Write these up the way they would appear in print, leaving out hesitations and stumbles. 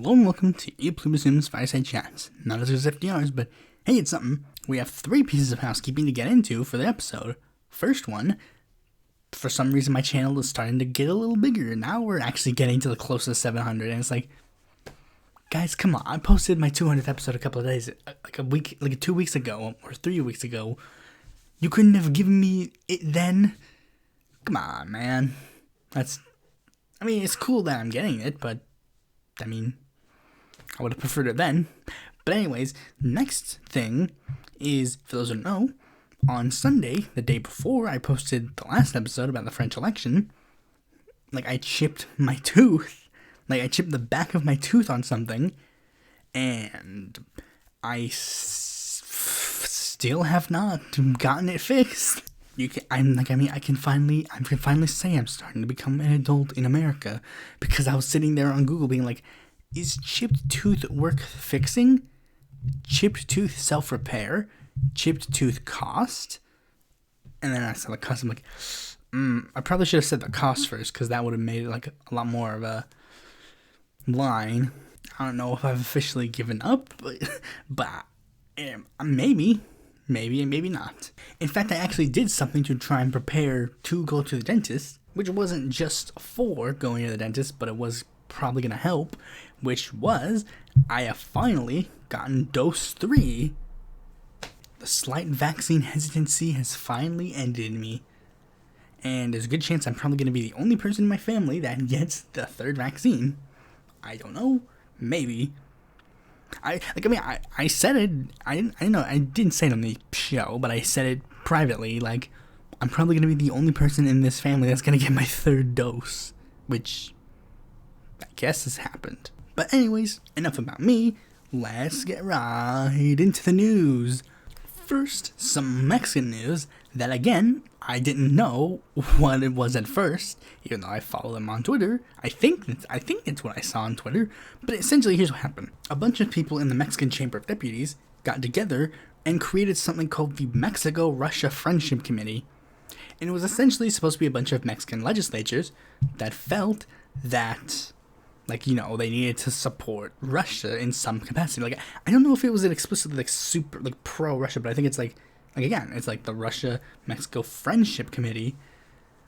Hello and welcome to Pluribus Unum's Fireside Chats. Not as good as FDR's, but hey, it's something. We have 3 pieces of housekeeping to get into for the episode. First one, for some reason my channel is starting to get a little bigger. Now we're actually getting to the closest 700, and it's like, guys, come on. I posted my 200th episode a couple of days, like 2 weeks ago, or 3 weeks ago. You couldn't have given me it then? Come on, man. It's cool that I'm getting it, but I would have preferred it then. But anyways, next thing is, for those who don't know, on Sunday, the day before I posted the last episode about the French election, I chipped my tooth. I chipped the back of my tooth on something, and I still have not gotten it fixed. I can finally say I'm starting to become an adult in America, because I was sitting there on Google being like, is chipped tooth worth fixing? Chipped tooth self-repair? Chipped tooth cost? And then I saw the cost. I'm like, I probably should have said the cost first, because that would have made it a lot more of a line. I don't know if I've officially given up, but maybe and maybe not. In fact, I actually did something to try and prepare to go to the dentist, which wasn't just for going to the dentist, but it was probably going to help, which was, I have finally gotten dose 3. The slight vaccine hesitancy has finally ended me, and there's a good chance I'm probably going to be the only person in my family that gets the 3rd vaccine. I don't know, maybe. I said it. I didn't say it on the show, but I said it privately. I'm probably gonna be the only person in this family that's gonna get my 3rd dose, which I guess has happened. But anyways, enough about me. Let's get right into the news. First, some Mexican news that, again, I didn't know what it was at first, even though I follow them on Twitter. I think that's what I saw on Twitter. But essentially, here's what happened. A bunch of people in the Mexican Chamber of Deputies got together and created something called the Mexico-Russia Friendship Committee. And it was essentially supposed to be a bunch of Mexican legislators that felt that, they needed to support Russia in some capacity. I don't know if it was an explicitly, super, pro-Russia, but I think it's it's the Russia-Mexico Friendship Committee.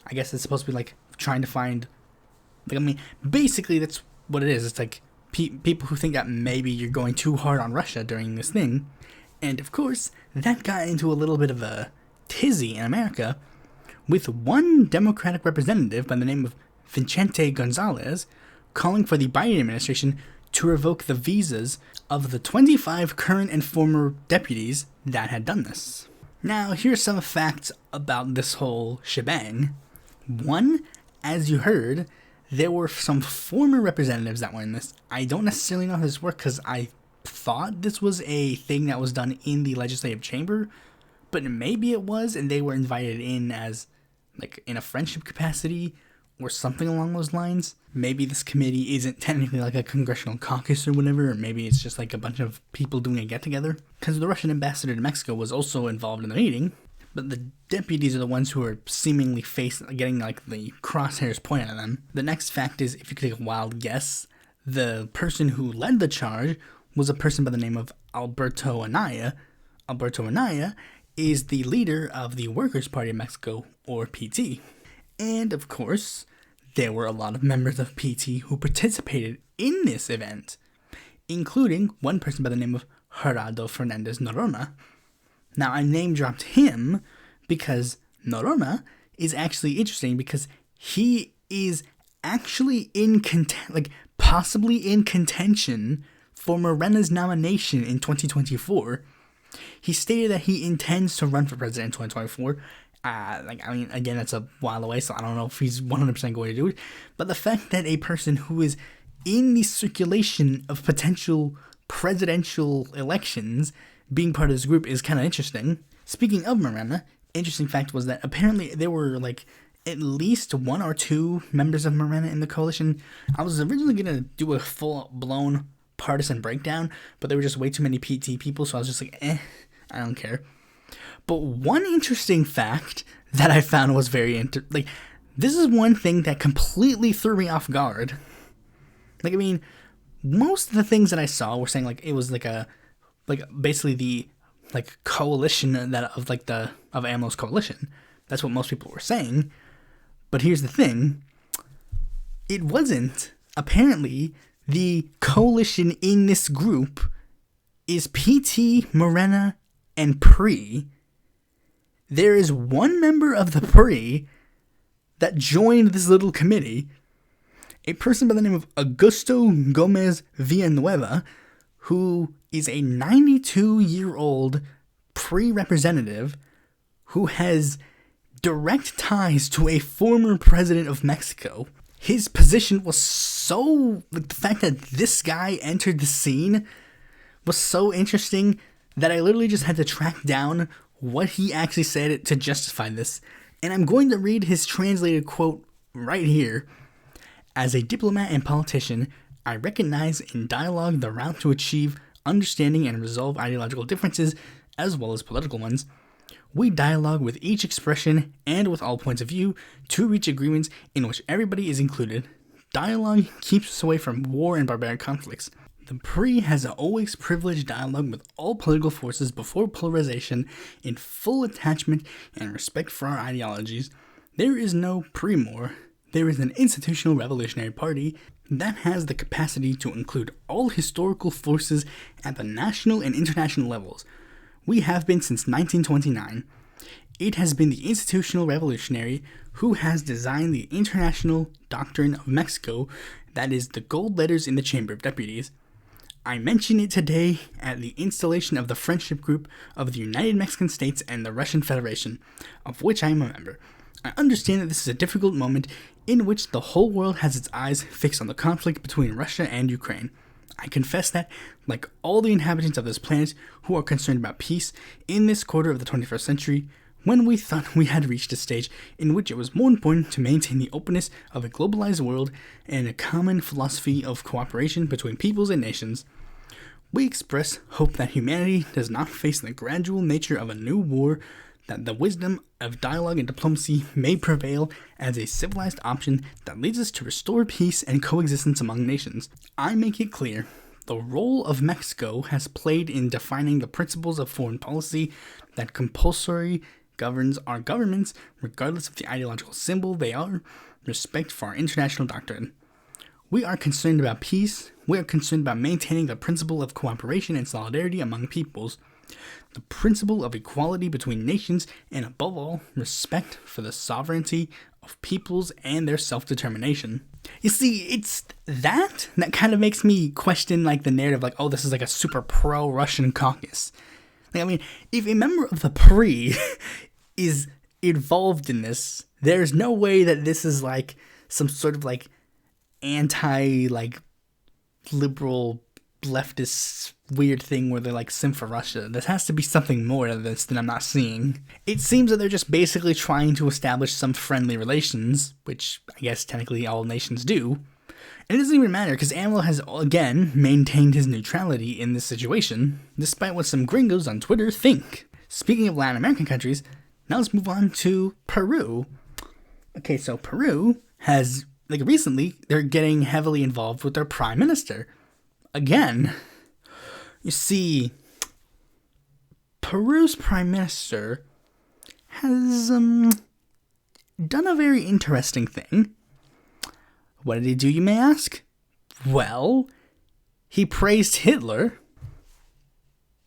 I guess it's supposed to be, trying to find, basically that's what it is. It's, people who think that maybe you're going too hard on Russia during this thing. And, of course, that got into a little bit of a tizzy in America, with one Democratic representative by the name of Vicente Gonzalez calling for the Biden administration to revoke the visas of the 25 current and former deputies that had done this. Now, here's some facts about this whole shebang. 1, as you heard, there were some former representatives that were in this. I don't necessarily know how this worked, because I thought this was a thing that was done in the legislative chamber, but maybe it was, and they were invited in as, in a friendship capacity, or something along those lines. Maybe this committee isn't technically a congressional caucus or whatever, or maybe it's just a bunch of people doing a get-together. Because the Russian ambassador to Mexico was also involved in the meeting, but the deputies are the ones who are seemingly getting the crosshairs pointed at them. The next fact is, if you could take a wild guess, the person who led the charge was a person by the name of Alberto Anaya. Alberto Anaya is the leader of the Workers' Party of Mexico, or PT. And, of course, there were a lot of members of PT who participated in this event, including one person by the name of Gerardo Fernandez Noronha. Now, I name-dropped him because Noronha is actually interesting, because he is actually possibly in contention for Morena's nomination in 2024. He stated that he intends to run for president in 2024. Again, that's a while away, so I don't know if he's 100% going to do it. But the fact that a person who is in the circulation of potential presidential elections being part of this group is kind of interesting. Speaking of Morena, interesting fact was that apparently there were at least 1 or 2 members of Morena in the coalition. I was originally going to do a full-blown partisan breakdown, but there were just way too many PT people, so I was just I don't care. But one interesting fact that I found was very this is one thing that completely threw me off guard. most of the things that I saw were saying like it was like basically the like coalition of AMLO's coalition. That's what most people were saying. But here's the thing. It wasn't. Apparently, the coalition in this group is PT, Morena, and PRI. There is one member of the PRI that joined this little committee, a person by the name of Augusto Gomez Villanueva, who is a 92-year-old PRI representative who has direct ties to a former president of Mexico. His position was so... like, the fact that this guy entered the scene was so interesting that I literally just had to track down what he actually said to justify this. And I'm going to read his translated quote right here. As a diplomat and politician, I recognize in dialogue the route to achieve understanding and resolve ideological differences as well as political ones. We dialogue with each expression and with all points of view to reach agreements in which everybody is included. Dialogue keeps us away from war and barbaric conflicts. The PRI has always privileged dialogue with all political forces before polarization in full attachment and respect for our ideologies. There is no PRI-more. There is an institutional revolutionary party that has the capacity to include all historical forces at the national and international levels. We have been since 1929. It has been the institutional revolutionary who has designed the international doctrine of Mexico that is the gold letters in the Chamber of Deputies. I mention it today at the installation of the Friendship Group of the United Mexican States and the Russian Federation, of which I am a member. I understand that this is a difficult moment in which the whole world has its eyes fixed on the conflict between Russia and Ukraine. I confess that, like all the inhabitants of this planet who are concerned about peace in this quarter of the 21st century, when we thought we had reached a stage in which it was more important to maintain the openness of a globalized world and a common philosophy of cooperation between peoples and nations, we express hope that humanity does not face the gradual nature of a new war, that the wisdom of dialogue and diplomacy may prevail as a civilized option that leads us to restore peace and coexistence among nations. I make it clear, the role of Mexico has played in defining the principles of foreign policy that compulsory governs our governments, regardless of the ideological symbol they are, respect for our international doctrine. We are concerned about peace. We are concerned about maintaining the principle of cooperation and solidarity among peoples, the principle of equality between nations, and above all, respect for the sovereignty of peoples and their self-determination. You see, it's that kind of makes me question, like, the narrative, like, oh, this is like a super pro-Russian caucus. Like, I mean, if a member of the PRI is involved in this, there's no way that this is, like, some sort of, like, anti, liberal leftist weird thing where they're like sim for Russia. There has to be something more to this that I'm not seeing. It seems that they're just basically trying to establish some friendly relations, which I guess technically all nations do. And it doesn't even matter because AMLO has again maintained his neutrality in this situation, despite what some gringos on Twitter think. Speaking of Latin American countries, now let's move on to Peru. Okay, so Peru has, recently, they're getting heavily involved with their prime minister. Again, you see, Peru's prime minister has done a very interesting thing. What did he do, you may ask? Well, he praised Hitler.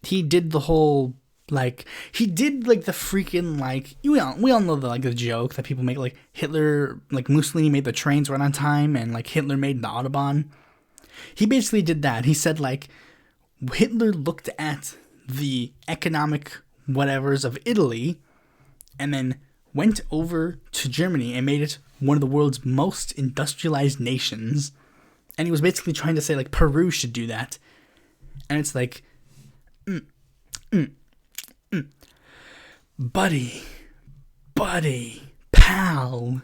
He did the whole, the freaking, we all know the joke that people make, Hitler, Mussolini made the trains run on time, and, Hitler made the Autobahn. He basically did that. He said, Hitler looked at the economic whatevers of Italy and then went over to Germany and made it one of the world's most industrialized nations. And he was basically trying to say, Peru should do that. And it's buddy, pal,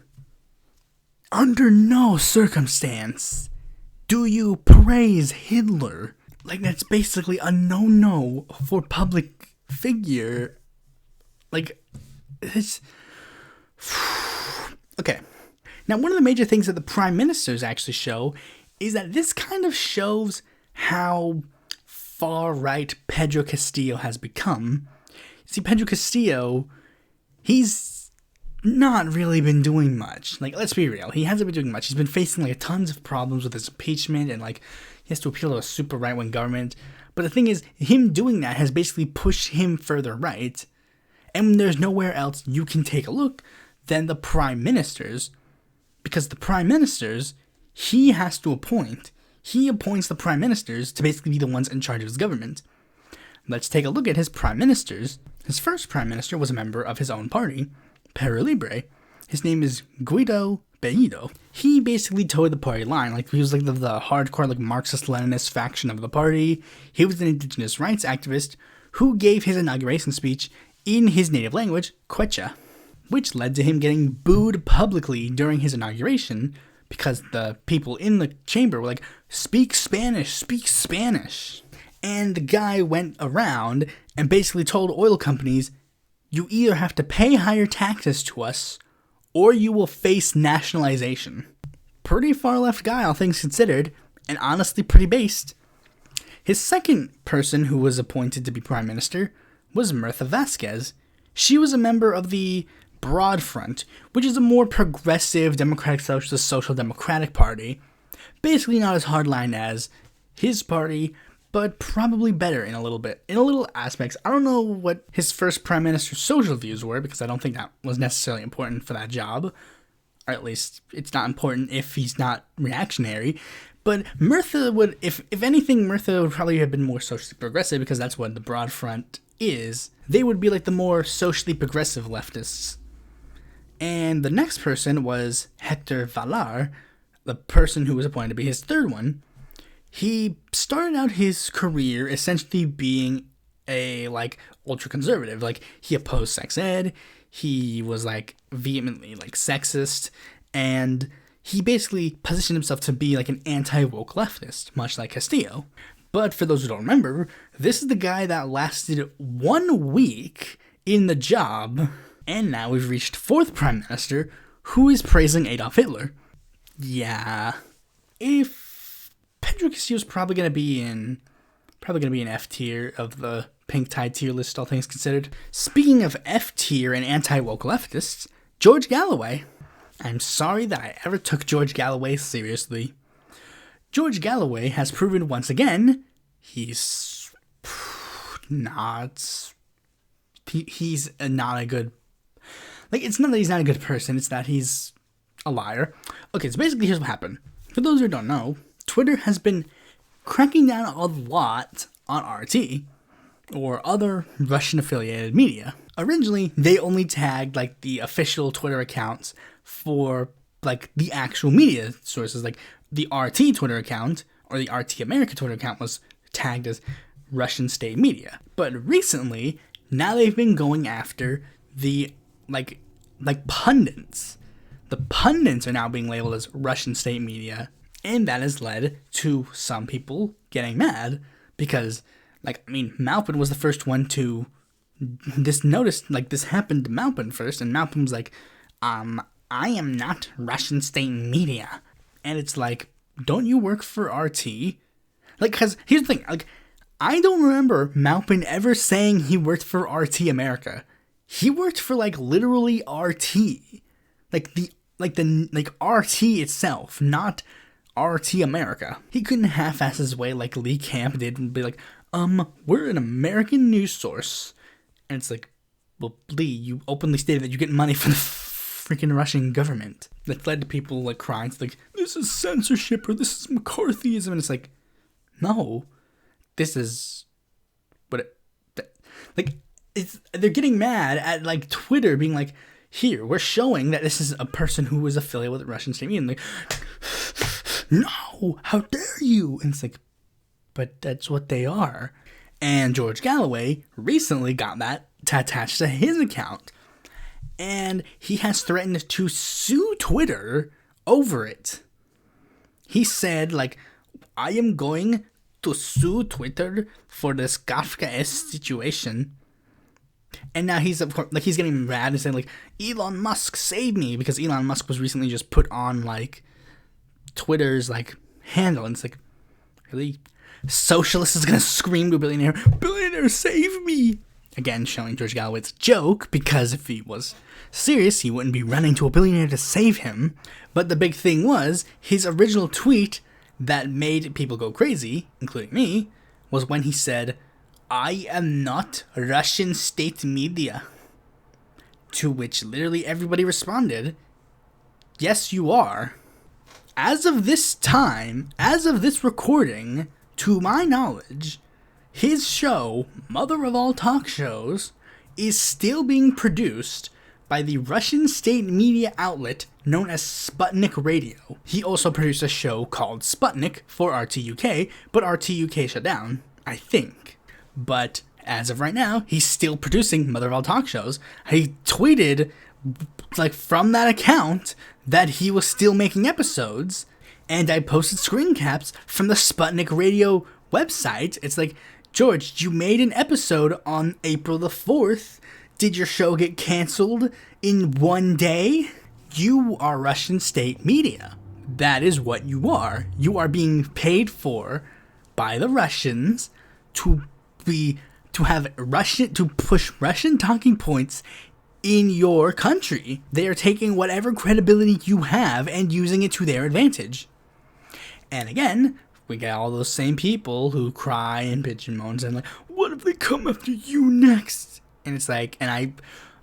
under no circumstance do you praise Hitler? That's basically a no-no for public figure. It's... Okay. Now, one of the major things that the prime ministers actually show is that this kind of shows how far-right Pedro Castillo has become. See, Pedro Castillo, he's not really been doing much. Like, let's be real, he hasn't been doing much. He's been facing, like, tons of problems with his impeachment, and, like, he has to appeal to a super right-wing government. But the thing is, him doing that has basically pushed him further right, and there's nowhere else you can take a look than the prime ministers, because the prime ministers, he has to appoint. He appoints the prime ministers to basically be the ones in charge of his government. Let's take a look at his prime ministers. His first prime minister was a member of his own party, Peru Libre. His name is Guido Bellido. He basically towed the party line. Like, he was like the hardcore, like, Marxist-Leninist faction of the party. He was an indigenous rights activist who gave his inauguration speech in his native language, Quechua, which led to him getting booed publicly during his inauguration because the people in the chamber were like, speak Spanish, speak Spanish. And the guy went around and basically told oil companies, you either have to pay higher taxes to us, or you will face nationalization. Pretty far left guy, all things considered, and honestly pretty based. His second person who was appointed to be prime minister was Mirtha Vasquez. She was a member of the Broad Front, which is a more progressive democratic socialist social democratic party. Basically not as hardline as his party, but probably better in a little aspects. I don't know what his first prime minister's social views were, because I don't think that was necessarily important for that job. Or at least, it's not important if he's not reactionary. But Mirtha would, if anything, Mirtha would probably have been more socially progressive, because that's what the Broad Front is. They would be like the more socially progressive leftists. And the next person was Hector Valar, the person who was appointed to be his third one. He started out his career essentially being a, like, ultra-conservative. Like, he opposed sex ed, he was, like, vehemently, like, sexist, and he basically positioned himself to be, like, an anti-woke leftist, much like Castillo. But for those who don't remember, this is the guy that lasted 1 week in the job, and now we've reached fourth prime minister, who is praising Adolf Hitler. Yeah, if Pedro Castillo's probably gonna be in F tier of the pink tide tier list, all things considered. Speaking of F tier and anti-woke leftists, George Galloway. I'm sorry that I ever took George Galloway seriously. George Galloway has proven once again he's not a good. Like, it's not that he's not a good person; it's that he's a liar. Okay, so basically, here's what happened. For those who don't know, Twitter has been cracking down a lot on RT, or other Russian-affiliated media. Originally, they only tagged, like, the official Twitter accounts for, like, the actual media sources. Like, the RT Twitter account, or the RT America Twitter account, was tagged as Russian state media. But recently, now they've been going after the, like pundits. The pundits are now being labeled as Russian state media. And that has led to some people getting mad because, like, I mean, Maupin was the first one to this happened to Maupin first, and Maupin was like, I am not Russian state media. And it's like, don't you work for RT? Like, because here's the thing, like, I don't remember Maupin ever saying he worked for RT America. He worked for, like, literally RT. Like, RT itself, not RT America. He couldn't half-ass his way like Lee Camp did and be like, we're an American news source. And it's like, well, Lee, you openly stated that you get money from the freaking Russian government. That led to people, like, crying, it's like, this is censorship or this is McCarthyism. And it's like, no, this is they're getting mad at, like, Twitter being like, here, we're showing that this is a person who was affiliated with the Russian state media. And like, no, how dare you? And it's like, but that's what they are. And George Galloway recently got that attached to his account. And he has threatened to sue Twitter over it. He said, like, I am going to sue Twitter for this Kafkaesque situation. And now he's, of course, like, he's getting mad and saying, like, Elon Musk, save me, because Elon Musk was recently just put on, like, Twitter's, like, handle. And it's like, really? Socialist is going to scream to a billionaire, "Billionaire, save me!" Again, showing George Galloway it's a joke, because if he was serious, he wouldn't be running to a billionaire to save him. But the big thing was, his original tweet that made people go crazy, including me, was when he said, "I am not Russian state media." To which literally everybody responded, "Yes, you are." As of this time, as of this recording, to my knowledge, his show, Mother of All Talk Shows, is still being produced by the Russian state media outlet known as Sputnik Radio. He also produced a show called Sputnik for RTUK, but RTUK shut down, I think. But as of right now, he's still producing Mother of All Talk Shows. He tweeted, like, from that account that he was still making episodes, and I posted screen caps from the Sputnik Radio website. It's like, "George, you made an episode on April the 4th. Did your show get canceled in one day?" You are Russian state media. That is what you are. You are being paid for by the Russians to push Russian talking points in your country. They are taking whatever credibility you have and using it to their advantage. And again, we get all those same people who cry and bitch and moan and like, "What if they come after you next?" And it's like, and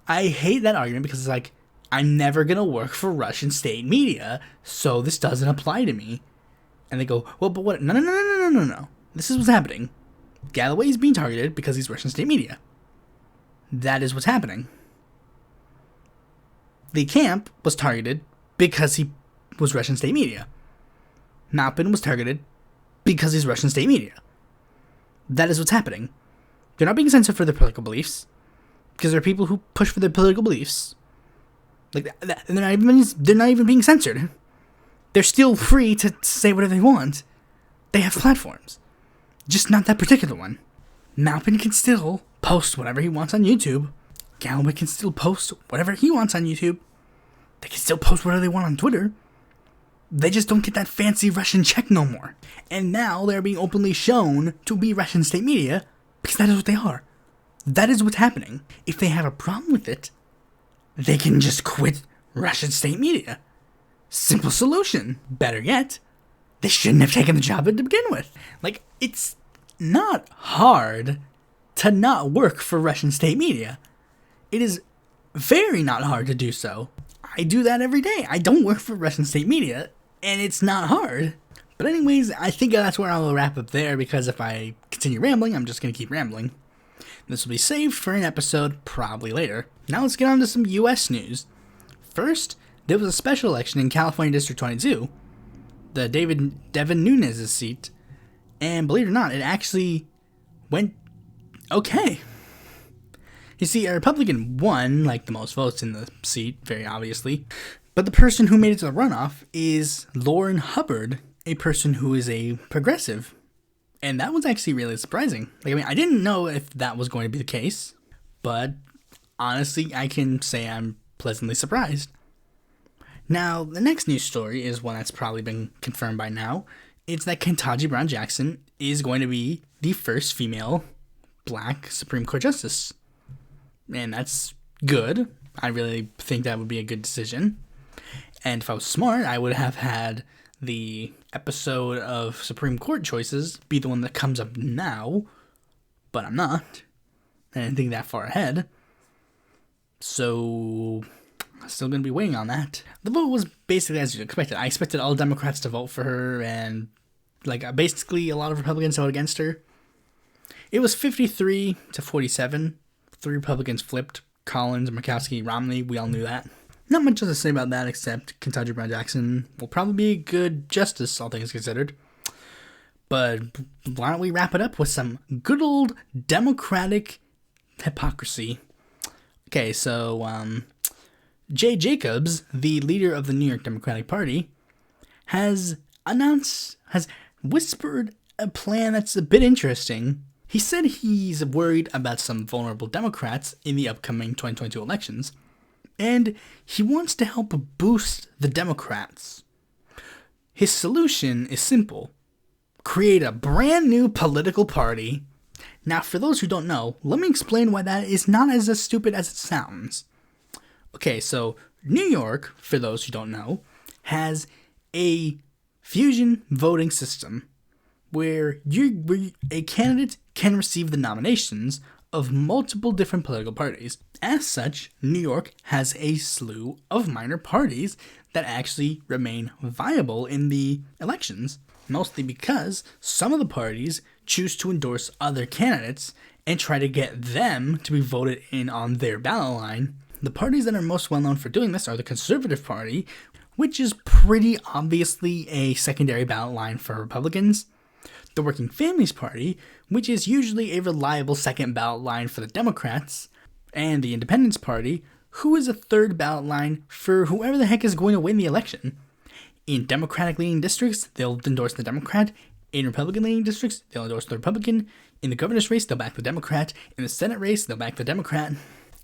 I hate that argument, because it's like, I'm never gonna work for Russian state media, so this doesn't apply to me. And they go, "Well, but what?" No. This is what's happening. Galloway is being targeted because he's Russian state media. That is what's happening. The camp was targeted because he was Russian state media. Maupin was targeted because he's Russian state media. That is what's happening. They're not being censored for their political beliefs, because there are people who push for their political beliefs. Like, and they're not even being censored. They're still free to say whatever they want. They have platforms. Just not that particular one. Maupin can still post whatever he wants on YouTube. Galloway can still post whatever he wants on YouTube. They can still post whatever they want on Twitter. They just don't get that fancy Russian check no more. And now they're being openly shown to be Russian state media, because that is what they are. That is what's happening. If they have a problem with it, they can just quit Russian state media. Simple solution. Better yet, they shouldn't have taken the job to begin with. Like, it's not hard to not work for Russian state media. It is very not hard to do so. I do that every day. I don't work for Russian state media, and it's not hard. But anyways, I think that's where I'll wrap up there, because if I continue rambling, I'm just going to keep rambling. This will be saved for an episode probably later. Now let's get on to some US news. First, there was a special election in California District 22, the Devin Nunes' seat, and believe it or not, it actually went okay. You see, a Republican won, like, the most votes in the seat, very obviously, but the person who made it to the runoff is Lourin Hubbard, a person who is a progressive. And that was actually really surprising. Like, I mean, I didn't know if that was going to be the case, but honestly, I can say I'm pleasantly surprised. Now, the next news story is one that's probably been confirmed by now. It's that Ketanji Brown Jackson is going to be the first female black Supreme Court justice. And that's good. I really think that would be a good decision. And if I was smart, I would have had the episode of Supreme Court choices be the one that comes up now, but I'm not. I didn't think that far ahead. So, I'm still going to be waiting on that. The vote was basically as you expected. I expected all Democrats to vote for her, and like basically a lot of Republicans voted against her. It was 53 to 47. 3 Republicans flipped. Collins, Murkowski, Romney, we all knew that. Not much else to say about that, except Ketanji Brown Jackson will probably be a good justice, all things considered. But why don't we wrap it up with some good old Democratic hypocrisy. Okay, so Jay Jacobs, the leader of the New York Democratic Party, has whispered a plan that's a bit interesting. He said he's worried about some vulnerable Democrats in the upcoming 2022 elections, and he wants to help boost the Democrats. His solution is simple. Create a brand new political party. Now, for those who don't know, let me explain why that is not as stupid as it sounds. Okay, so New York, for those who don't know, has a fusion voting system where a candidate can receive the nominations of multiple different political parties. As such, New York has a slew of minor parties that actually remain viable in the elections, mostly because some of the parties choose to endorse other candidates and try to get them to be voted in on their ballot line. The parties that are most well known for doing this are the Conservative Party, which is pretty obviously a secondary ballot line for Republicans, the Working Families Party, which is usually a reliable second ballot line for the Democrats, and the Independence Party, who is a third ballot line for whoever the heck is going to win the election. In Democratic-leaning districts, they'll endorse the Democrat. In Republican-leaning districts, they'll endorse the Republican. In the governor's race, they'll back the Democrat. In the Senate race, they'll back the Democrat.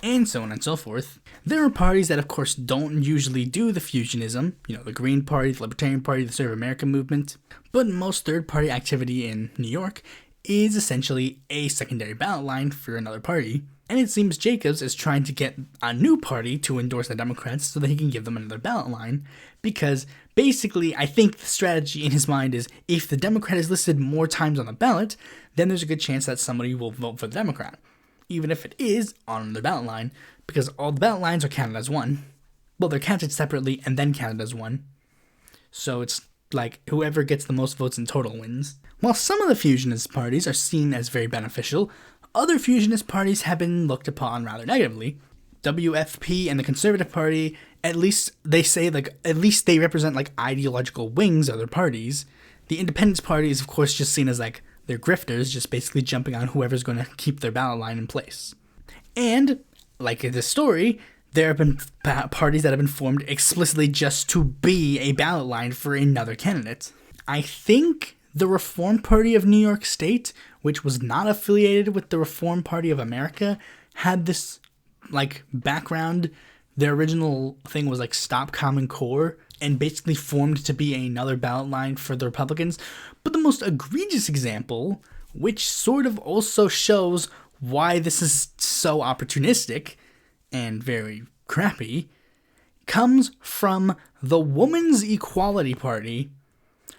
And so on and so forth. There are parties that, of course, don't usually do the fusionism, the Green Party, the Libertarian Party, the Serve America movement, but most third-party activity in New York is essentially a secondary ballot line for another party, and it seems Jacobs is trying to get a new party to endorse the Democrats so that he can give them another ballot line, because basically, I think the strategy in his mind is if the Democrat is listed more times on the ballot, then there's a good chance that somebody will vote for the Democrat, even if it is on the ballot line, because all the ballot lines are counted as one. Well, they're counted separately and then counted as one. So it's like whoever gets the most votes in total wins. While some of the fusionist parties are seen as very beneficial, other fusionist parties have been looked upon rather negatively. WFP and the Conservative Party, at least they represent ideological wings of their parties. The Independence Party is of course just seen as they're grifters, just basically jumping on whoever's going to keep their ballot line in place. And, like in this story, there have been parties that have been formed explicitly just to be a ballot line for another candidate. I think the Reform Party of New York State, which was not affiliated with the Reform Party of America, had this, background. Their original thing was, Stop Common Core, and basically formed to be another ballot line for the Republicans. But the most egregious example, which sort of also shows why this is so opportunistic and very crappy, comes from the Women's Equality Party.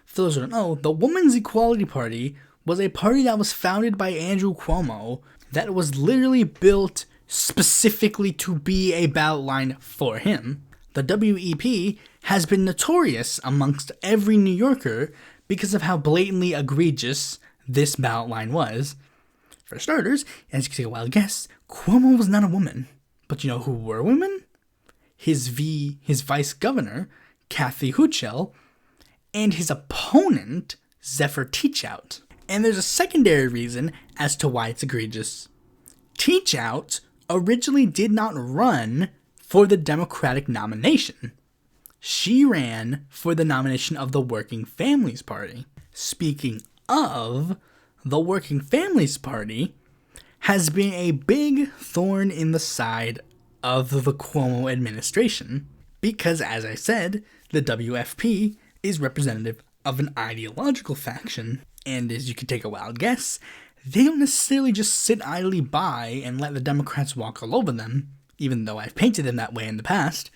For those who don't know, the Women's Equality Party was a party that was founded by Andrew Cuomo that was literally built specifically to be a ballot line for him. The WEP has been notorious amongst every New Yorker because of how blatantly egregious this ballot line was. For starters, as you can take a wild guess, Cuomo was not a woman. But you know who were women? His vice governor, Kathy Hochul, and his opponent, Zephyr Teachout. And there's a secondary reason as to why it's egregious. Teachout originally did not run for the Democratic nomination. She ran for the nomination of the Working Families Party. Speaking of, the Working Families Party has been a big thorn in the side of the Cuomo administration because, as I said, the WFP is representative of an ideological faction, and as you can take a wild guess, they don't necessarily just sit idly by and let the Democrats walk all over them, even though I've painted them that way in the past.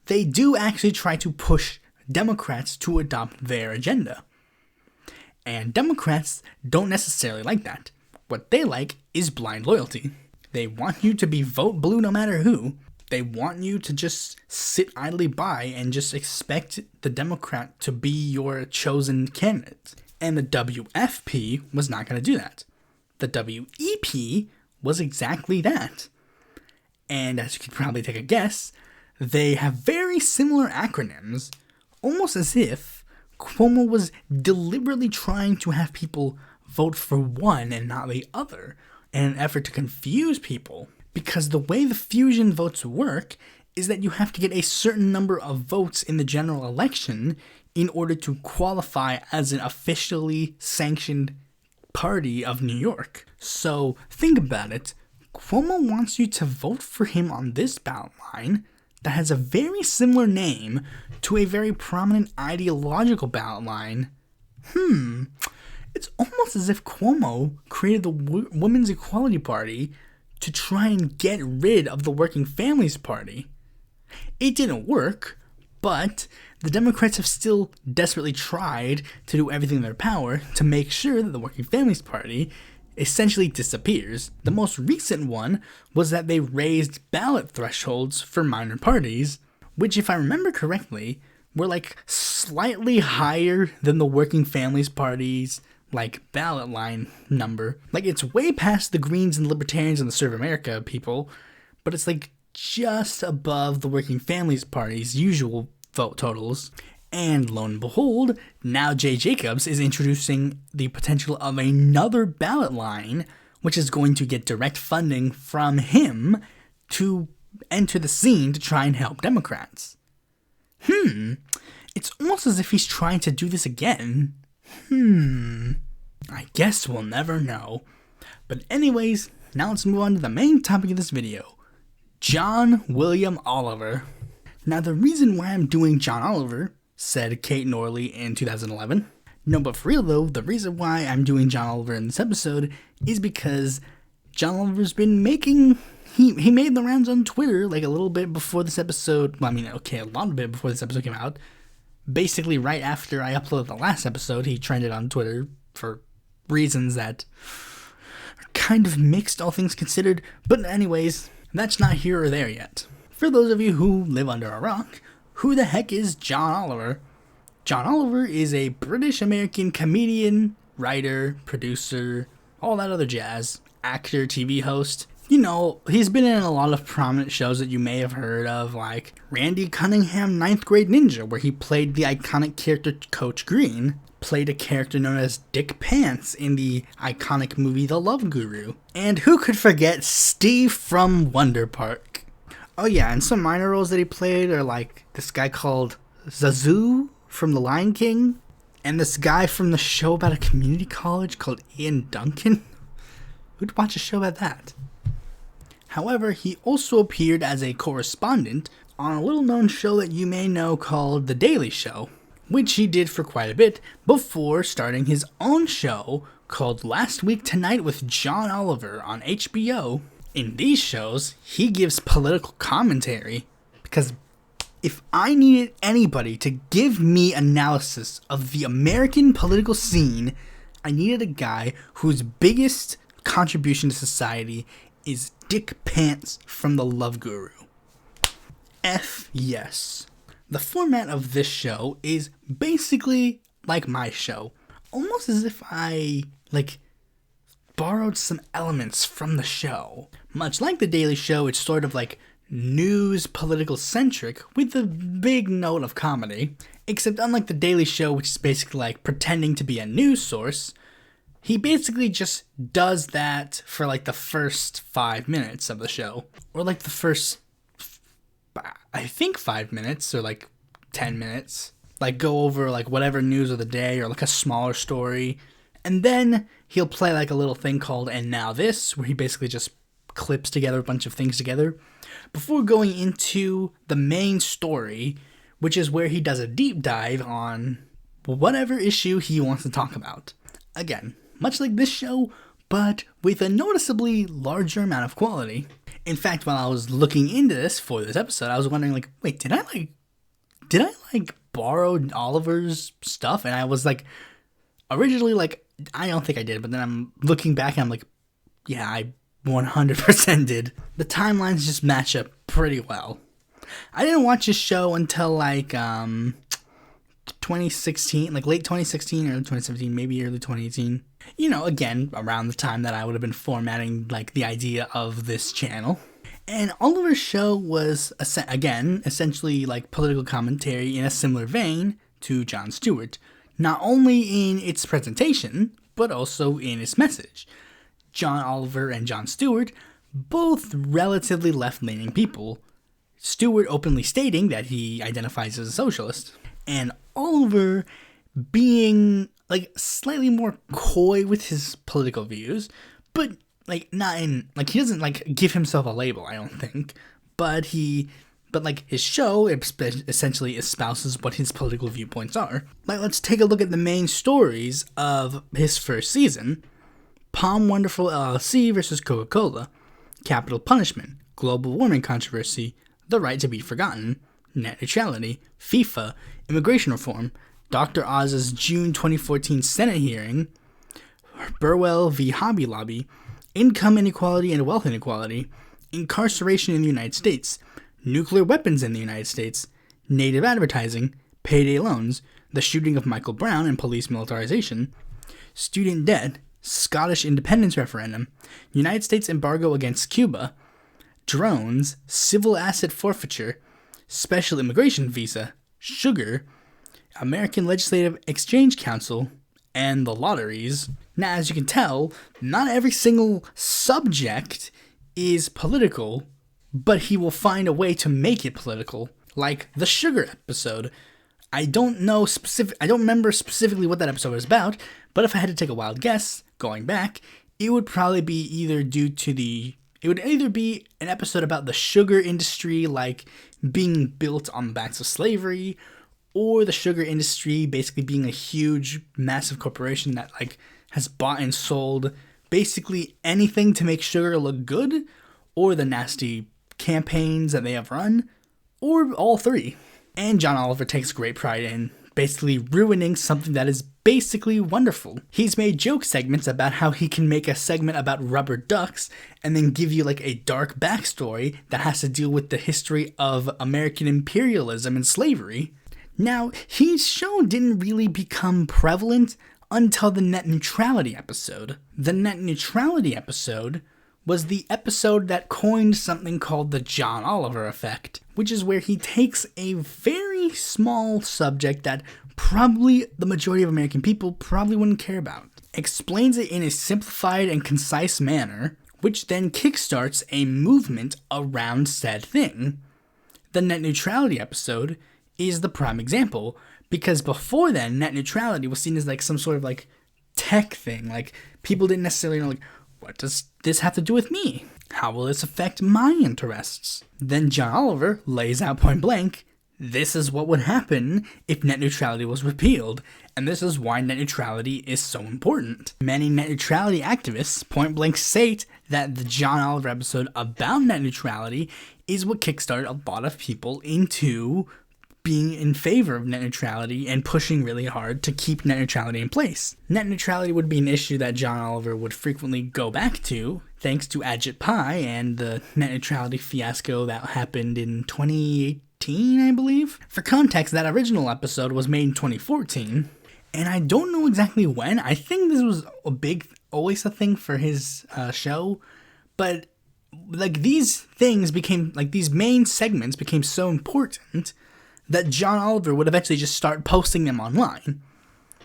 They do actually try to push Democrats to adopt their agenda. And Democrats don't necessarily like that. What they like is blind loyalty. They want you to be vote blue no matter who. They want you to just sit idly by and just expect the Democrat to be your chosen candidate. And the WFP was not going to do that. The WEP was exactly that. And as you could probably take a guess, they have very similar acronyms, almost as if Cuomo was deliberately trying to have people vote for one and not the other in an effort to confuse people. Because the way the fusion votes work is that you have to get a certain number of votes in the general election in order to qualify as an officially sanctioned party of New York. So think about it. Cuomo wants you to vote for him on this ballot line that has a very similar name to a very prominent ideological ballot line, it's almost as if Cuomo created the Women's Equality Party to try and get rid of the Working Families Party. It didn't work, but the Democrats have still desperately tried to do everything in their power to make sure that the Working Families Party essentially disappears. The most recent one was that they raised ballot thresholds for minor parties, which, if I remember correctly, were like slightly higher than the Working Families Party's like ballot line number. Like, it's way past the Greens and Libertarians and the Serve America people, but it's like just above the Working Families Party's usual vote totals. And lo and behold, now Jay Jacobs is introducing the potential of another ballot line, which is going to get direct funding from him to enter the scene to try and help Democrats. It's almost as if he's trying to do this again. I guess we'll never know. But anyways, now let's move on to the main topic of this video. John William Oliver. Now, the reason why I'm doing John Oliver, said Kate Norley in 2011. No, but for real though, the reason why I'm doing John Oliver in this episode is because John Oliver's been making... He made the rounds on Twitter like a little bit before this episode. Well, I mean, okay, a lot of bit before this episode came out. Basically, right after I uploaded the last episode, he trended on Twitter for reasons that are kind of mixed, all things considered. But anyways, that's not here or there yet. For those of you who live under a rock, who the heck is John Oliver? John Oliver is a British-American comedian, writer, producer, all that other jazz, actor, TV host. You know, he's been in a lot of prominent shows that you may have heard of, like Randy Cunningham 9th Grade Ninja, where he played the iconic character Coach Green, played a character known as Dick Pants in the iconic movie The Love Guru, and who could forget Steve from Wonder Park? Oh yeah, and some minor roles that he played are like this guy called Zazu from The Lion King, and this guy from the show about a community college called Ian Duncan. Who'd watch a show about that? However, he also appeared as a correspondent on a little-known show that you may know called The Daily Show, which he did for quite a bit before starting his own show called Last Week Tonight with John Oliver on HBO. In these shows, he gives political commentary, because if I needed anybody to give me analysis of the American political scene, I needed a guy whose biggest contribution to society is Dick Pants from The Love Guru. F yes. The format of this show is basically like my show. Almost as if I, borrowed some elements from the show. Much like The Daily Show, it's sort of like news political centric with a big note of comedy. Except unlike The Daily Show, which is basically like pretending to be a news source, he basically just does that for like the first 5 minutes of the show. Or like the first, I think 5 minutes or like 10 minutes. Like go over like whatever news of the day or like a smaller story. And then he'll play like a little thing called And Now This, where he basically just clips together a bunch of things together before going into the main story, which is where he does a deep dive on whatever issue he wants to talk about. Again, much like this show, but with a noticeably larger amount of quality. In fact, while I was looking into this for this episode, I was wondering, wait, did I borrow Oliver's stuff? And I was originally I don't think I did, but then I'm looking back and I'm like, yeah, I 100% did. The timelines just match up pretty well. I didn't watch this show until 2016, late 2016 or 2017, maybe early 2018. You know, again, around the time that I would have been formatting the idea of this channel. And Oliver's show was, again, essentially political commentary in a similar vein to Jon Stewart. Not only in its presentation, but also in its message. John Oliver and Jon Stewart, both relatively left-leaning people. Stewart openly stating that he identifies as a socialist. And Oliver being slightly more coy with his political views, but not in he doesn't give himself a label, I don't think, but he but like his show essentially espouses what his political viewpoints are. Like, let's take a look at the main stories of his first season. Palm Wonderful LLC versus Coca-Cola, Capital Punishment, Global Warming Controversy, The Right to Be Forgotten, Net Neutrality, FIFA, Immigration Reform, Dr. Oz's June 2014 Senate hearing, Burwell v. Hobby Lobby, Income Inequality and Wealth Inequality, Incarceration in the United States, Nuclear Weapons in the United States, Native Advertising, Payday Loans, The Shooting of Michael Brown and Police Militarization, Student Debt, Scottish Independence Referendum, United States Embargo Against Cuba, Drones, Civil Asset Forfeiture, Special Immigration Visa, Sugar, American Legislative Exchange Council, and the lotteries. Now, as you can tell, not every single subject is political, but he will find a way to make it political. Like the Sugar episode. I don't remember specifically what that episode was about, but if I had to take a wild guess, going back, it would probably be it would either be an episode about the sugar industry, like being built on the backs of slavery, or the sugar industry basically being a huge, massive corporation that like has bought and sold basically anything to make sugar look good, or the nasty campaigns that they have run, or all three. And John Oliver takes great pride in basically ruining something that is basically wonderful. He's made joke segments about how he can make a segment about rubber ducks and then give you like a dark backstory that has to deal with the history of American imperialism and slavery. Now, his show didn't really become prevalent until the net neutrality episode. The net neutrality episode was the episode that coined something called the John Oliver effect, which is where he takes a very small subject that probably the majority of American people probably wouldn't care about, explains it in a simplified and concise manner, which then kickstarts a movement around said thing. The net neutrality episode is the prime example, because before then, net neutrality was seen as like some sort of like tech thing. Like, people didn't necessarily know, like, what does this have to do with me? How will this affect my interests? Then John Oliver lays out point blank, this is what would happen if net neutrality was repealed, and this is why net neutrality is so important. Many net neutrality activists point blank state that the John Oliver episode about net neutrality is what kickstarted a lot of people into being in favor of net neutrality and pushing really hard to keep net neutrality in place. Net neutrality would be an issue that John Oliver would frequently go back to, thanks to Ajit Pai and the net neutrality fiasco that happened in 2018, I believe. For context, that original episode was made in 2014, and I don't know exactly when. I think this was always a thing for his show, but like these things became, like these main segments became so important that John Oliver would eventually just start posting them online.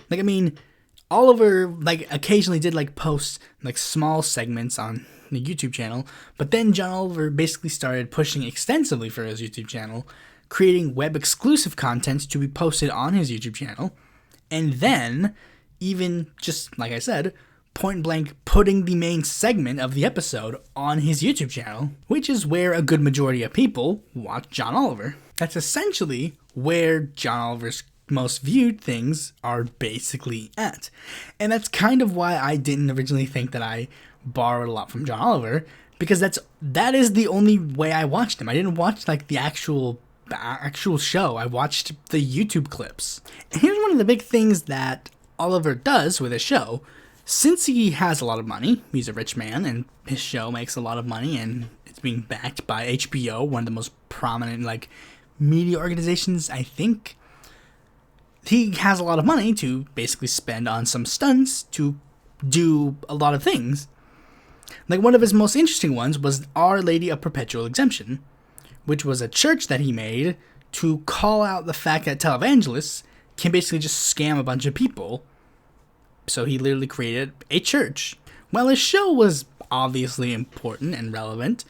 Like, I mean, Oliver, like, occasionally did, like, post, like, small segments on the YouTube channel, but then John Oliver basically started pushing extensively for his YouTube channel, creating web-exclusive content to be posted on his YouTube channel, and then, even, just like I said, point-blank putting the main segment of the episode on his YouTube channel, which is where a good majority of people watch John Oliver. That's essentially where John Oliver's most viewed things are basically at. And that's kind of why I didn't originally think that I borrowed a lot from John Oliver, because that is the only way I watched him. I didn't watch like the actual show. I watched the YouTube clips. And here's one of the big things that Oliver does with his show. Since he has a lot of money, he's a rich man, and his show makes a lot of money, and it's being backed by HBO, one of the most prominent, like, media organizations, I think. He has a lot of money to basically spend on some stunts to do a lot of things. Like, one of his most interesting ones was Our Lady of Perpetual Exemption, which was a church that he made to call out the fact that televangelists can basically just scam a bunch of people. So he literally created a church. While his show was obviously important and relevant,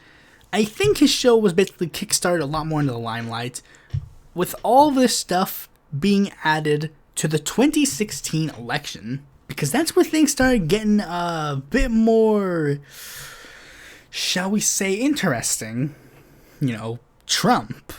I think his show was basically kickstarted a lot more into the limelight, with all this stuff being added to the 2016 election, because that's where things started getting a bit more, shall we say, interesting. You know, Trump.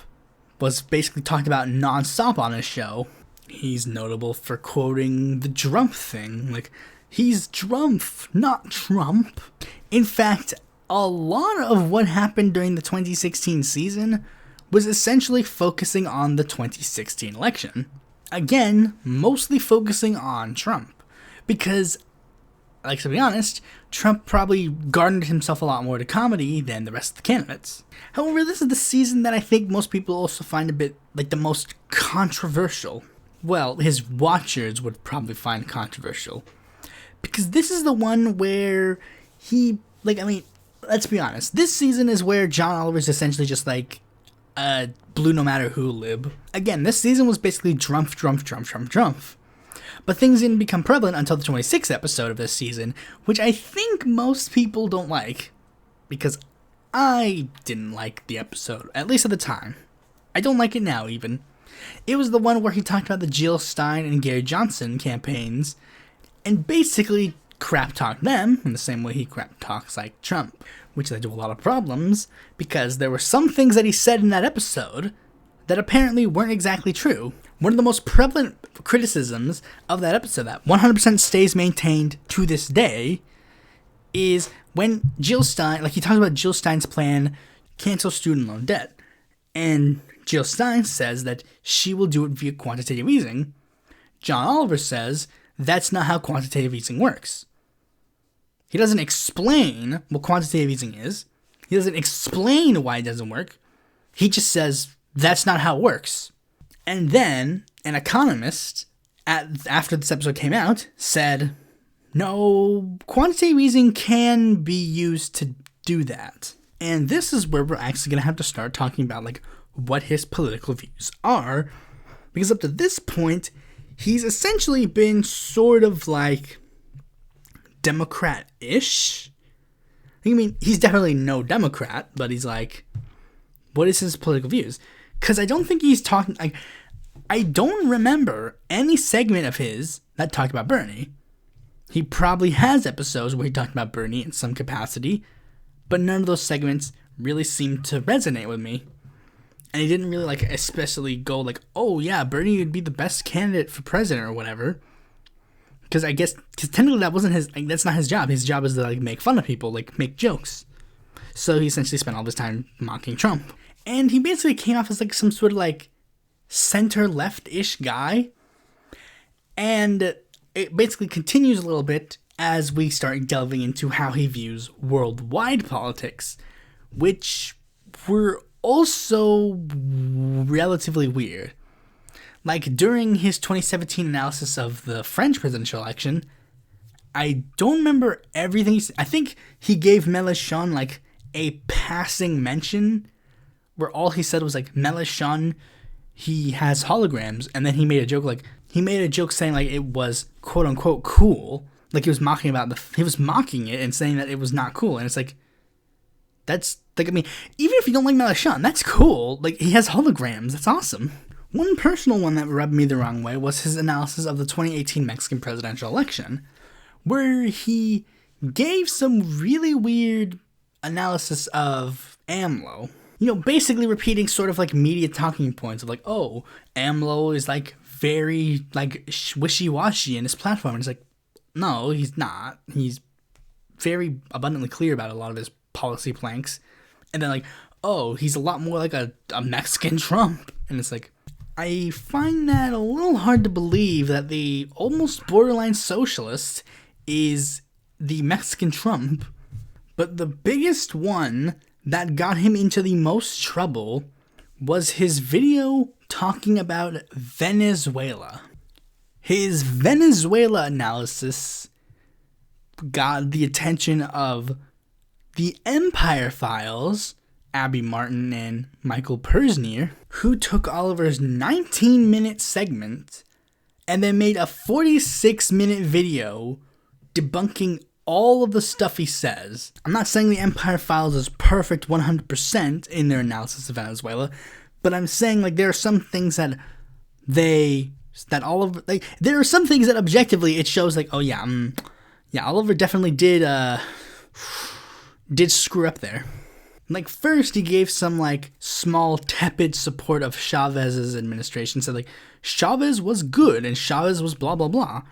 was basically talked about nonstop on his show. He's notable for quoting the Trump thing, like, he's Trump, not Trump. In fact, a lot of what happened during the 2016 season was essentially focusing on the 2016 election. Again, mostly focusing on Trump. Because, like, to be honest, Trump probably garnered himself a lot more to comedy than the rest of the candidates. However, this is the season that I think most people also find a bit, like, the most controversial. Well, his watchers would probably find controversial. Because this is the one where he, like, I mean, let's be honest. This season is where John Oliver's essentially just, like, a blue no matter who lib. Again, this season was basically Trump. But things didn't become prevalent until the 26th episode of this season, which I think most people don't like. Because I didn't like the episode, at least at the time. I don't like it now, even. It was the one where he talked about the Jill Stein and Gary Johnson campaigns, and basically crap talked them in the same way he crap talks like Trump, which led to a lot of problems, because there were some things that he said in that episode that apparently weren't exactly true. One of the most prevalent criticisms of that episode that 100% stays maintained to this day is when Jill Stein, like, he talks about Jill Stein's plan, cancel student loan debt, and Jill Stein says that she will do it via quantitative easing. John Oliver says that's not how quantitative easing works. He doesn't explain what quantitative easing is. He doesn't explain why it doesn't work. He just says that's not how it works. And then an economist, after this episode came out, said, no, quantitative easing can be used to do that. And this is where we're actually going to have to start talking about, like, what his political views are. Because up to this point, he's essentially been sort of like Democrat-ish. I mean, he's definitely no Democrat, but he's like, what is his political views? Because I don't think he's talking, like, I don't remember any segment of his that talked about Bernie. He probably has episodes where he talked about Bernie in some capacity, but none of those segments really seemed to resonate with me. And he didn't really, like, especially go like, oh yeah, Bernie would be the best candidate for president or whatever. Because I guess, because technically that wasn't his, like, that's not his job. His job is to, like, make fun of people, like, make jokes. So he essentially spent all this time mocking Trump. And he basically came off as, like, some sort of, like, center-left-ish guy. And it basically continues a little bit as we start delving into how he views worldwide politics, which were also relatively weird. Like, during his 2017 analysis of the French presidential election, I don't remember everything he said. I think he gave Mélenchon, like, a passing mention where all he said was, like, Mélenchon, he has holograms, and then he made a joke saying, like, it was quote-unquote cool. Like, he was mocking it and saying that it was not cool, and it's like, that's, like, I mean, even if you don't like Mélenchon, that's cool. Like, he has holograms, that's awesome. One personal one that rubbed me the wrong way was his analysis of the 2018 Mexican presidential election, where he gave some really weird analysis of AMLO. You know, basically repeating sort of like media talking points of like, oh, AMLO is like very like wishy-washy in his platform. And it's like, no, he's not. He's very abundantly clear about a lot of his policy planks. And then like, oh, he's a lot more like a Mexican Trump. And it's like, I find that a little hard to believe that the almost borderline socialist is the Mexican Trump. But the biggest one that got him into the most trouble was his video talking about Venezuela. His Venezuela analysis got the attention of the Empire Files, Abby Martin and Michael Persnier, who took Oliver's 19-minute segment and then made a 46-minute video debunking all of the stuff he says. I'm not saying the Empire Files is perfect 100% in their analysis of Venezuela, but I'm saying like there are some things that there are some things that objectively it shows like, oh yeah, Oliver definitely did screw up there. Like, first he gave some, like, small tepid support of Chavez's administration. Said, like, Chavez was good and Chavez was blah, blah, blah.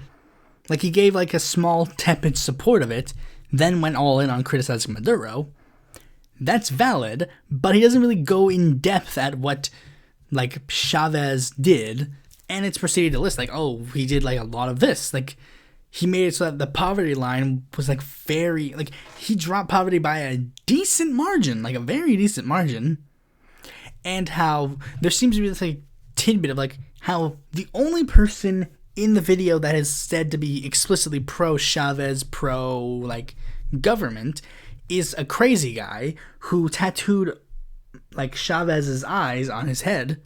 Like, he gave, like, a small tepid support of it, then went all in on criticizing Maduro. That's valid, but he doesn't really go in depth at what, like, Chavez did. And it's proceeded to list, like, oh, he did, like, a lot of this. Like, he made it so that the poverty line was, like, very, like, he dropped poverty by a decent margin, like, a very decent margin. And how there seems to be this, like, tidbit of, like, how the only person in the video that is said to be explicitly pro-Chavez, like, government is a crazy guy who tattooed, like, Chavez's eyes on his head.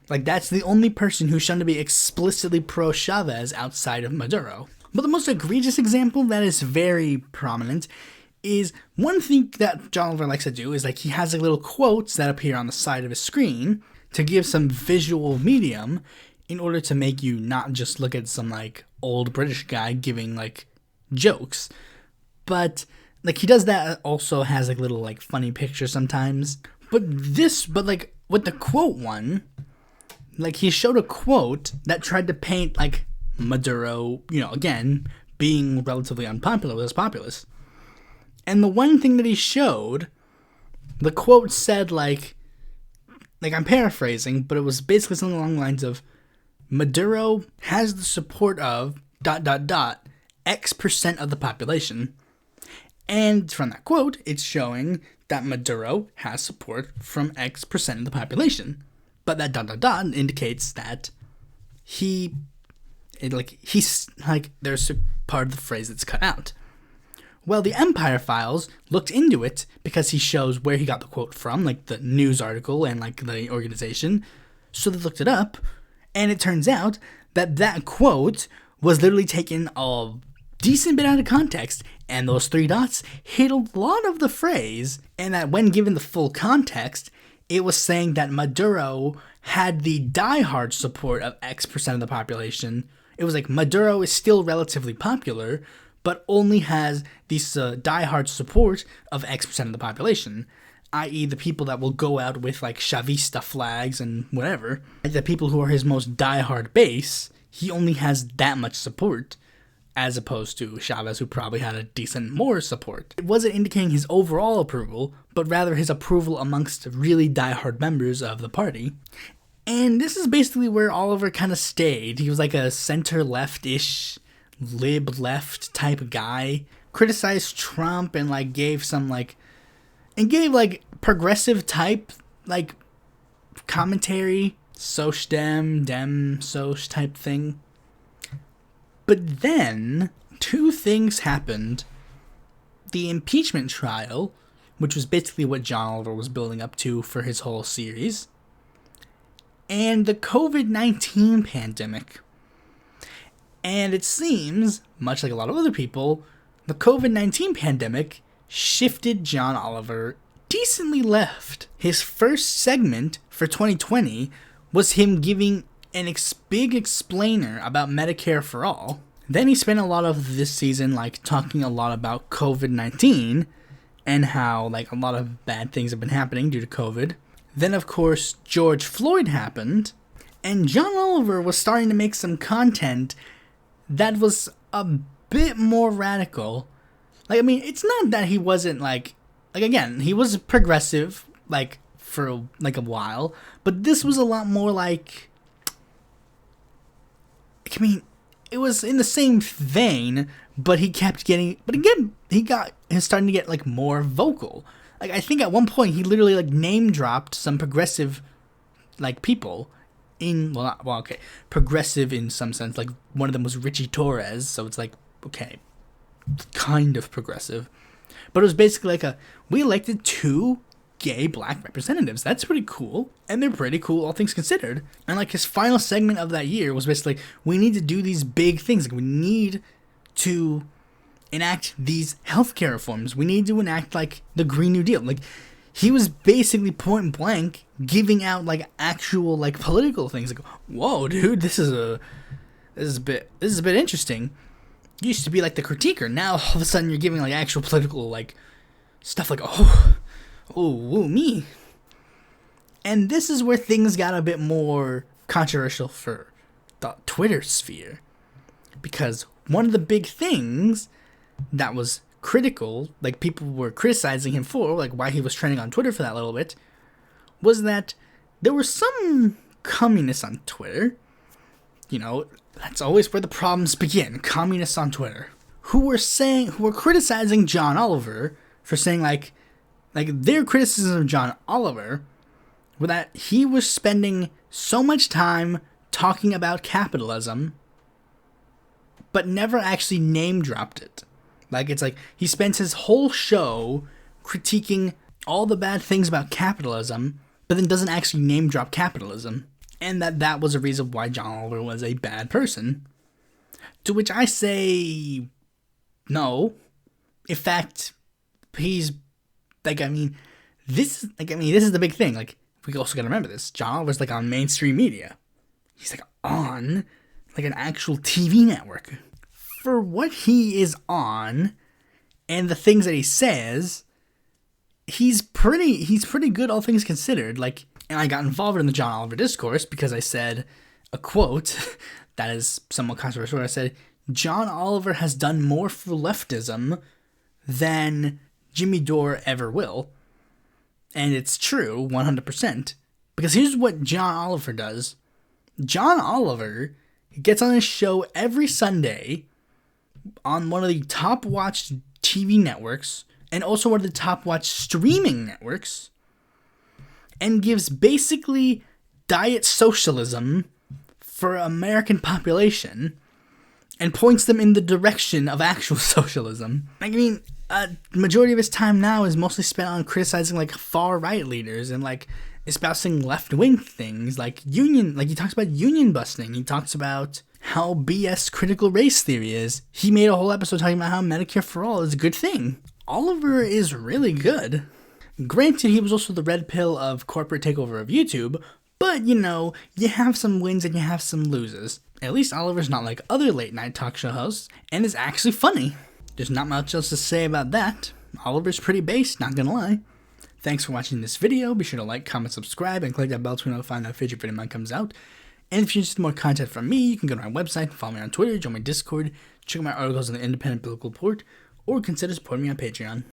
Like, that's the only person who's shown to be explicitly pro-Chavez outside of Maduro. But the most egregious example that is very prominent is one thing that John Oliver likes to do is, like, he has, like, little quotes that appear on the side of his screen to give some visual medium in order to make you not just look at some, like, old British guy giving, like, jokes. But, like, he does that, also has, like, little, like, funny pictures sometimes. But like, with the quote one, like, he showed a quote that tried to paint, like, Maduro, you know, again, being relatively unpopular with his populace. And the one thing that he showed, the quote said, like I'm paraphrasing, but it was basically something along the lines of, Maduro has the support of ... X% of the population. And from that quote, it's showing that Maduro has support from X% of the population. But that ... indicates that he's like, there's a part of the phrase that's cut out. Well, the Empire Files looked into it because he shows where he got the quote from, like the news article and, like, the organization. So they looked it up, and it turns out that that quote was literally taken a decent bit out of context, and those 3 dots hit a lot of the phrase, and that when given the full context, it was saying that Maduro had the diehard support of X% of the population. It was like, Maduro is still relatively popular, but only has this diehard support of X% of the population, i.e. the people that will go out with, like, Chavista flags and whatever. Like, the people who are his most diehard base, he only has that much support, as opposed to Chavez, who probably had a decent more support. It wasn't indicating his overall approval, but rather his approval amongst really diehard members of the party. And this is basically where Oliver kind of stayed. He was like a center-left-ish, lib-left type guy. Criticized Trump and, like, gave some, like... And gave, like, progressive type, like, commentary. Soc Dem, Soc type thing. But then, 2 things happened. The impeachment trial, which was basically what John Oliver was building up to for his whole series, and the COVID-19 pandemic. And it seems, much like a lot of other people, the COVID-19 pandemic shifted John Oliver decently left. His first segment for 2020 was him giving an big explainer about Medicare for All. Then he spent a lot of this season, like, talking a lot about COVID-19 and how, like, a lot of bad things have been happening due to COVID. Then, of course, George Floyd happened, and John Oliver was starting to make some content that was a bit more radical. Like, I mean, it's not that he wasn't, like, again, he was progressive, like, for, like, a while, but this was a lot more, like, I mean, it was in the same vein, but he kept getting, but again, he's starting to get, like, more vocal. Like, I think at one point, he literally, like, name-dropped some progressive, like, people progressive in some sense. Like, one of them was Richie Torres, so it's like, okay, kind of progressive. But it was basically like we elected 2 gay black representatives. That's pretty cool. And they're pretty cool, all things considered. And, like, his final segment of that year was basically, we need to do these big things. Like, we need to enact these healthcare reforms. We need to enact, like, the Green New Deal. Like, he was basically point blank giving out, like, actual, like, political things. Like, whoa, dude, this is a bit interesting. You used to be, like, the critiquer. Now all of a sudden you're giving, like, actual political, like, stuff. Like, Oh, me. And this is where things got a bit more controversial for the Twitter sphere. Because one of the big things that was critical, like people were criticizing him for, like why he was trending on Twitter for that little bit, was that there were some communists on Twitter, that's always where the problems begin, communists on Twitter, who were criticizing John Oliver for saying like their criticism of John Oliver were that he was spending so much time talking about capitalism but never actually name dropped it. Like, it's like he spends his whole show critiquing all the bad things about capitalism, but then doesn't actually name drop capitalism. And that was a reason why John Oliver was a bad person. To which I say, no. In fact, he's, this is the big thing. Like, we also gotta remember this. John Oliver's, on mainstream media. He's, on, an actual TV network. For what he is on, and the things that he says, he's pretty good, all things considered. And I got involved in the John Oliver discourse because I said a quote that is somewhat controversial. I said, John Oliver has done more for leftism than Jimmy Dore ever will. And it's true, 100%. Because here's what John Oliver does. John Oliver gets on his show every Sunday on one of the top watched TV networks and also one of the top watched streaming networks and gives basically diet socialism for American population and points them in the direction of actual socialism. Majority of his time now is mostly spent on criticizing far-right leaders and espousing left-wing things he talks about union busting. He talks about how BS critical race theory is. He made a whole episode talking about how Medicare for all is a good thing. Oliver is really good. Granted, he was also the red pill of corporate takeover of YouTube, but you have some wins and you have some loses. At least Oliver's not like other late night talk show hosts, and is actually funny. There's not much else to say about that. Oliver's pretty base, not gonna lie. Thanks for watching this video. Be sure to like, comment, subscribe, and click that bell to notify when a future video of mine comes out. And if you're interested in more content from me, you can go to my website, follow me on Twitter, join my Discord, check out my articles on the Independent Political Report, or consider supporting me on Patreon.